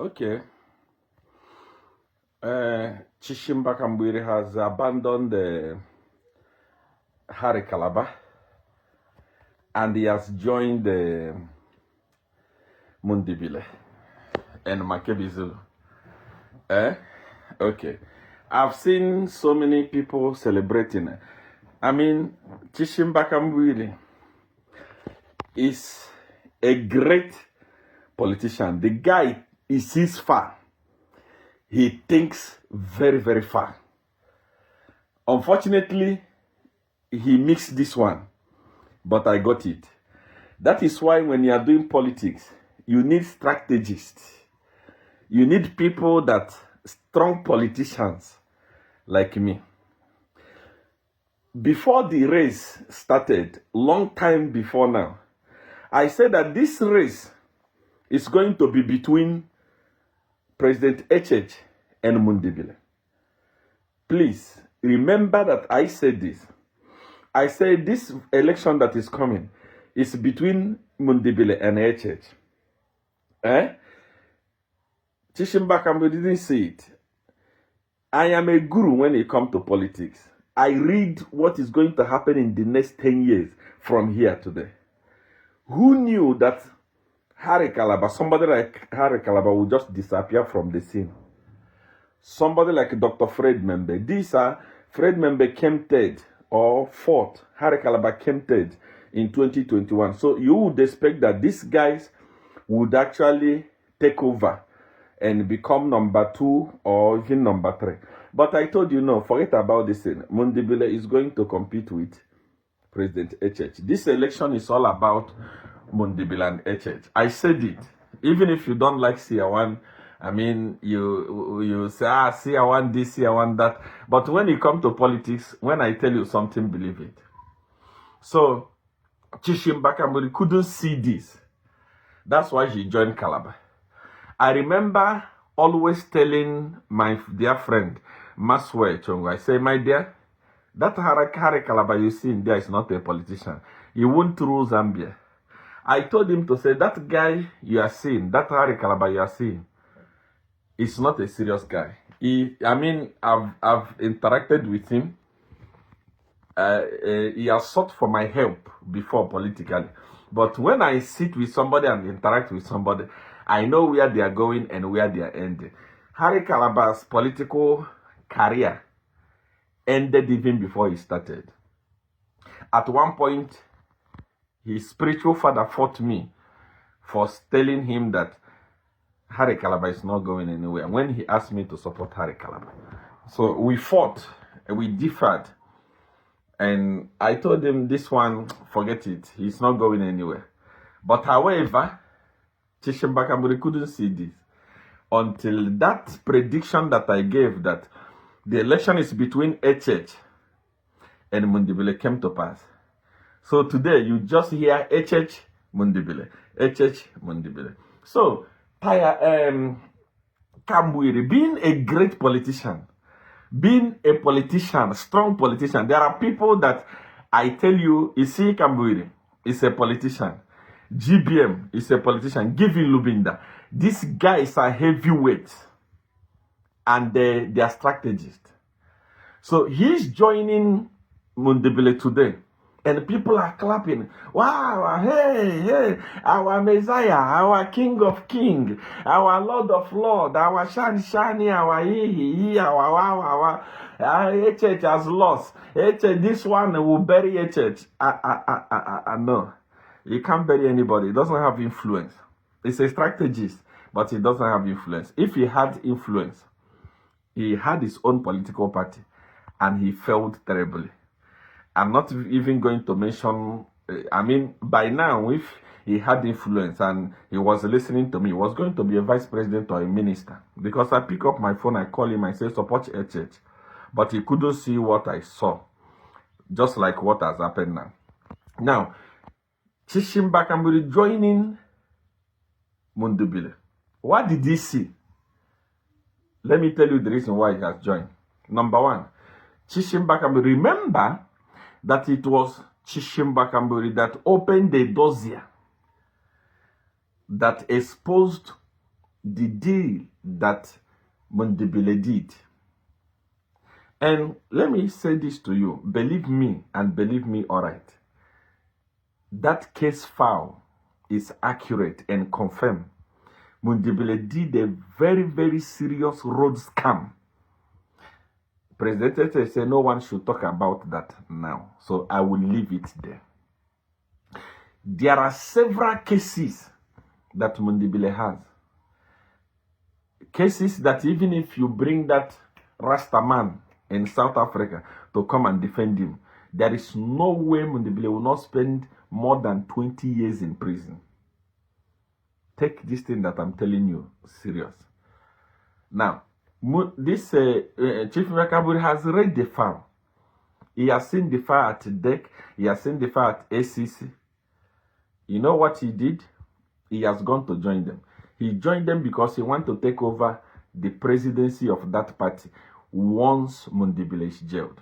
Okay. Chishimba Kambwili has abandoned Harry Calabar and he has joined Mundibile and Makebizulu. Okay. I've seen so many people celebrating. I mean, Chishimba Kambwili is a great politician. The guy, he sees far. He thinks very, very far. Unfortunately, he mixed this one, but I got it. That is why when you are doing politics, you need strategists. You need people that, strong politicians like me. Before the race started, long time before now, I said that this race is going to be between President HH and Mundibile. Please remember that I said this. I said this election that is coming is between Mundibile and HH. Chishimba Kambwili didn't say it. I am a guru when it comes to politics. I read what is going to happen in the next 10 years from here to there. Who knew that Harry Calabar, somebody like Harry Calabar, will just disappear from the scene? Somebody like Dr. Fred Membe. Fred Membe came third or fourth. Harry Calabar came third in 2021. So you would expect that these guys would actually take over and become number 2 or even number 3. But I told you, no, forget about this thing. Mundibile is going to compete with President HH. This election is all about Mundibile and HH. I said it. Even if you don't like CR1, I mean, you say, CR1 this, CR1 that. But when it comes to politics, when I tell you something, believe it. So, Chishimba Kambwili couldn't see this. That's why he joined Calabar. I remember always telling my dear friend, Maswe Chongo, I say, my dear, that Harry Calabar you see in there is not a politician. He won't rule Zambia. I told him to say, that guy you are seeing, that Harry Calabar you are seeing, is not a serious guy. I've interacted with him. He has sought for my help before politically. But when I sit with somebody and interact with somebody, I know where they are going and where they are ending. Harry Calabar's political career ended even before he started. At one point, his spiritual father fought me for telling him that Harry Calabar is not going anywhere when he asked me to support Harry Calabar. So we fought and we differed. And I told him, this one, forget it. He's not going anywhere. But however, Chishimba Kambwili couldn't see this until that prediction that I gave that the election is between HH and Mundibile came to pass. So today you just hear HH Mundibile, HH Mundibile. So Kambwili, being a great politician, being a politician, strong politician, there are people that I tell you, see Kambwili is a politician. GBM is a politician. Giving Lubinda. These guys are heavyweights and they are strategists. So he's joining Mundibile today. And people are clapping. Wow, hey, our Messiah, our King of Kings, our Lord of Lords, our Shani, our He, our HH has lost. This one will bury HH. No. You can't bury anybody. He doesn't have influence. He's a strategist, but he doesn't have influence. If he had influence, he had his own political party, and he failed terribly. I'm not even going to mention, by now, if he had influence and he was listening to me, he was going to be a vice president or a minister. Because I pick up my phone, I call him, I say, support HH. But he couldn't see what I saw, just like what has happened now. Now, Chishimba Kambwili joining Mundibile. What did he see? Let me tell you the reason why he has joined. Number one, Chishimba Kambwili. Remember that it was Chishimba Kambwili that opened the dossier that exposed the deal that Mondibile did. And let me say this to you, believe me and believe me all right. That case file is accurate and confirmed. Mondibile did a very, very serious road scam. President Tete said no one should talk about that now, so I will leave it there. There are several cases that Mondibile has. Cases that even if you bring that Rasta man in South Africa to come and defend him, there is no way Mondibile will not spend more than 20 years in prison. Take this thing that I'm telling you serious. Now, this Chief Kambwili has read the file. He has seen the file at DEC. He has seen the file at ACC. You know what he did? He has gone to join them. He joined them because he wanted to take over the presidency of that party once Mondibile is jailed.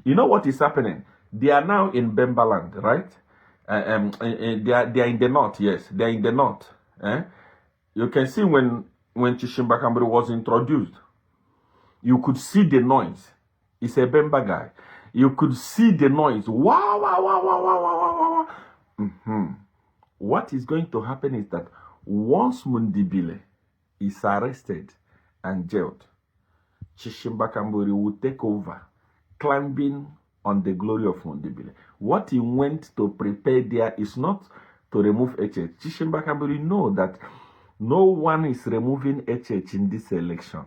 You know what is happening? They are now in Bembaland, right? They are in the north, yes. They are in the north. You can see when Chishimba Kambwili was introduced, you could see the noise. He's a Bemba guy. You could see the noise. Wow, wow, wow, wow, wow, wow, wow. What is going to happen is that once Mondibile is arrested and jailed, Chishimba Kambwili will take over, climbing on the glory of Mondibile. What he went to prepare there is not to remove HH. Chishimba Kambwili know that no one is removing HH in this election.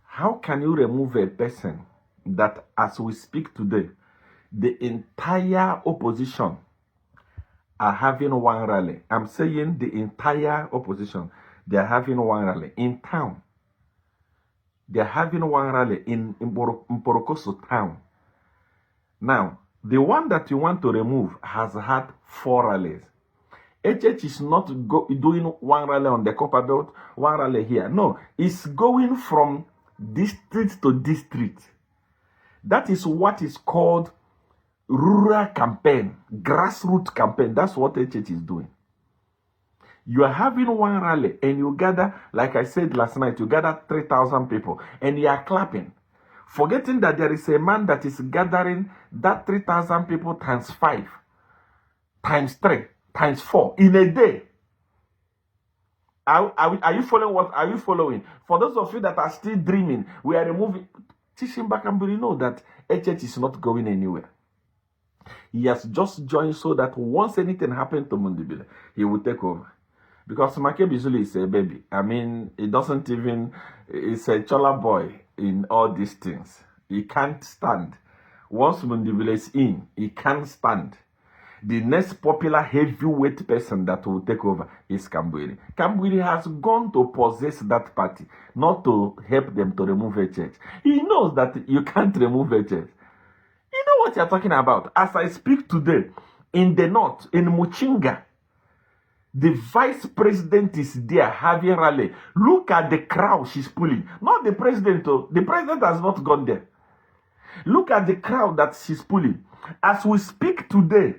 How can you remove a person that, as we speak today, the entire opposition are having one rally? I'm saying the entire opposition, they are having one rally in town. They are having one rally in Mporokoso town. Now, the one that you want to remove has had 4 rallies. HH is not doing one rally on the Copper Belt, one rally here. No, it's going from district to district. That is what is called rural campaign, grassroots campaign. That's what HH is doing. You are having one rally and you gather, like I said last night, you gather 3,000 people and you are clapping, forgetting that there is a man that is gathering that 3,000 people times 5, times 3, times 4 in a day. Are you following what? Are you following? For those of you that are still dreaming, we are removing. Chishimba Kambwili know that HH is not going anywhere. He has just joined so that once anything happened to Mondibile, he will take over. Because Makebi Zulu is a baby. I mean, it doesn't even, it's a chola boy in all these things. He can't stand. Once Mondibile is in, he can't stand. The next popular heavyweight person that will take over is Kambwili. Kambwili has gone to possess that party, not to help them to remove HH. He knows that you can't remove HH. You know what you're talking about? As I speak today, in the north, in Muchinga, the vice president is there having rally. Look at the crowd she's pulling. Not the president, though. The president has not gone there. Look at the crowd that she's pulling. As we speak today,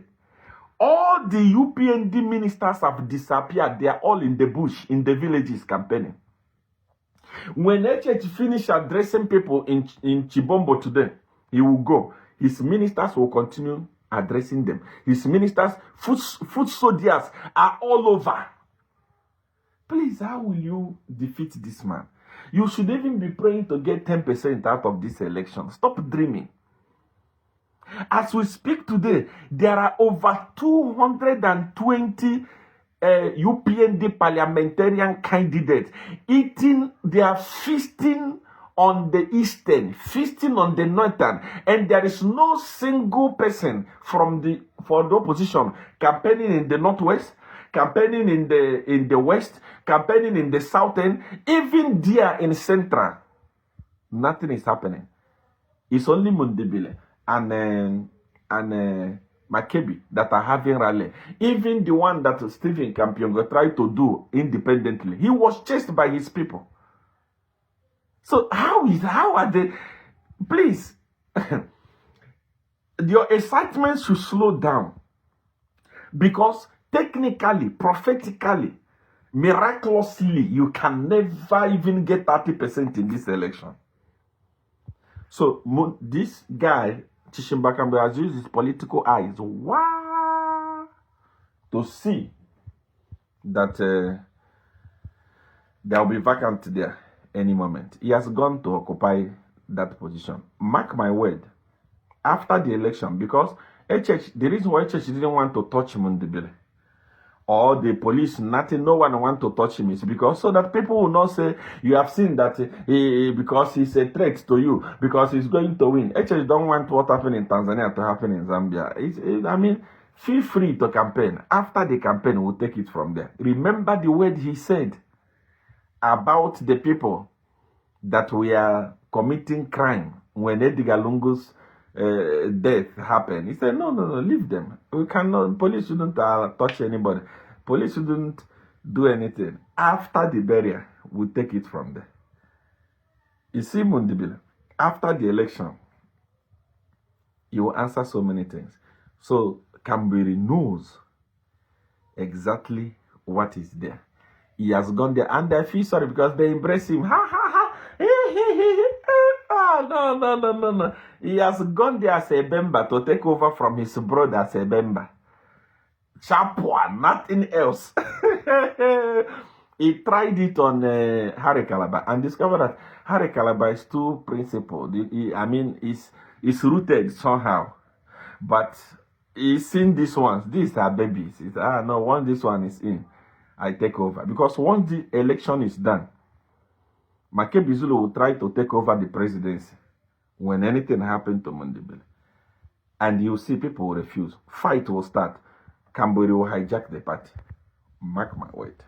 all the UPND ministers have disappeared. They are all in the bush, in the villages campaigning. When HH finish addressing people in Chibombo today, he will go. His ministers will continue addressing them. His ministers, foot soldiers are all over. Please, how will you defeat this man? You should even be praying to get 10% out of this election. Stop dreaming. As we speak today, there are over 220 UPND parliamentarian candidates eating, they are feasting on the eastern, feasting on the northern, and there is no single person for the opposition campaigning in the northwest, campaigning in the west, campaigning in the southern, even there in central. Nothing is happening. It's only Mondibile and Makebi that are having rally. Even the one that Stephen Kampiongo tried to do independently, he was chased by his people. So how are they? Please, your excitement should slow down, because Technically, prophetically, miraculously, you can never even get 30% in this election. So this guy, Chishimba Kambwili, has used his political eyes to see that there will be vacant there any moment. He has gone to occupy that position. Mark my word, after the election, because HH, the reason why HH didn't want to touch Mundibile, or the police, nothing, no one want to touch him, is because so that people will not say, you have seen that because he's a threat to you, because he's going to win. HH don't want what happened in Tanzania to happen in Zambia. I mean, feel free to campaign. After the campaign, we'll take it from there. Remember the word he said about the people that we are committing crime when Edgar Lungu's death happened. He said, no, leave them. We cannot, police shouldn't touch anybody. Police shouldn't do anything. After the burial, we'll take it from there. You see, Mundibile, after the election, he will answer so many things. So Kambwili knows exactly what is there. He has gone there, and I feel sorry because they embrace him. Ha ha ha! No. He has gone there as a member to take over from his brother as a member. Chapwa, nothing else. He tried it on Harry Calabar and discovered that Harry Calabar is too principled. It's rooted somehow. But he's seen these ones. These are babies. No, once this one is in, I take over. Because once the election is done, Makebi Zulu will try to take over the presidency when anything happens to Mundibile. And you see people will refuse. Fight will start. Kambwili will hijack the party. Mark my word.